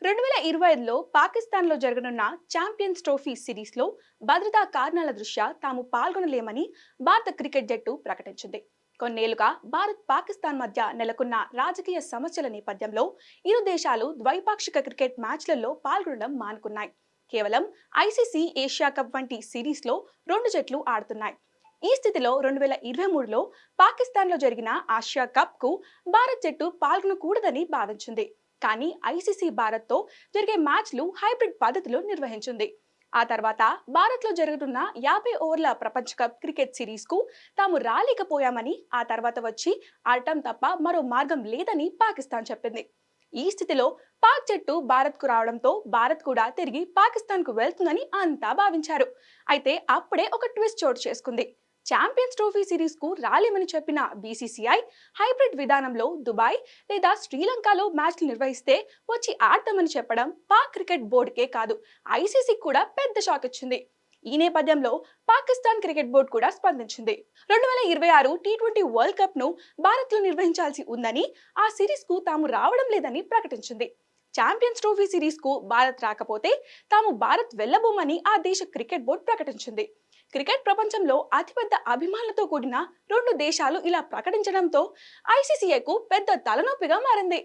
2025లో పాకిస్తాన్లో జరగనున్న champions trophy సిరీస్లో భద్రతా కారణాల దృష్ట్యా తాము పాల్గొనలేమని భారత క్రికెట్ జట్టు ప్రకటించింది. కొన్నేళ్లుగా భారత్ పాకిస్తాన్ మధ్య నెలకొన్న రాజకీయ సమస్యల నేపథ్యంలో ఇరు దేశాలు ద్వైపాక్షిక క్రికెట్ మ్యాచ్లలో పాల్గొనడం మానుకున్నాయి. కేవలం ఐసీసీ ఏషియా కప్ వంటి సిరీస్లో రెండు జట్లు ఆడుతున్నాయి. ఈ స్థితిలో 2023లో పాకిస్తాన్లో జరిగిన ఆసియా కప్కు భారత్ జట్టు పాల్గొనకూడదని భావించింది. కానీ ఐసీసీ భారత్తో జరిగే మ్యాచ్లు హైబ్రిడ్ పద్ధతిలో నిర్వహించింది. ఆ తర్వాత భారత్లో జరుగుతున్న 50 ఓవర్ల ప్రపంచ కప్ క్రికెట్ సిరీస్కు తాము రాలేకపోయామని, ఆ తర్వాత వచ్చి ఆడటం తప్ప మరో మార్గం లేదని పాకిస్తాన్ చెప్పింది. ఈ స్థితిలో పాక్ జట్టు భారత్కు రావడంతో భారత్ కూడా తిరిగి పాకిస్తాన్కు వెళ్తుందని అంతా భావించారు. అయితే అప్పుడే ఒక ట్విస్ట్ చోటు చేసుకుంది. ఛాంపియన్స్ ట్రోఫీ సిరీస్ కు రాలేమని చెప్పిన బీసీసీఐ హైబ్రిడ్ విధానంలో దుబాయ్ లేదా శ్రీలంకలో మ్యాచ్లు నిర్వహిస్తే వచ్చి ఆడతామని చెప్పడం పాక్ క్రికెట్ బోర్డుకే కాదు, ఐసీసీకి కూడా పెద్ద షాక్ ఇచ్చింది. ఈ నేపథ్యంలో పాకిస్తాన్ క్రికెట్ బోర్డు కూడా స్పందించింది. 2026 టీ20 వరల్డ్ కప్ ను భారత్ లో నిర్వహించాల్సి ఉందని, ఆ సిరీస్ కు తాము రావడం లేదని ప్రకటించింది. ఛాంపియన్స్ ట్రోఫీ సిరీస్ కు భారత్ రాకపోతే తాము భారత్ వెళ్లబోమని ఆ దేశ క్రికెట్ బోర్డు ప్రకటించింది. క్రికెట్ ప్రపంచంలో అతిపెద్ద అభిమానులతో కూడిన రెండు దేశాలు ఇలా ప్రకటించడంతో ఐసీసీఐకు పెద్ద తలనొప్పిగా మారింది.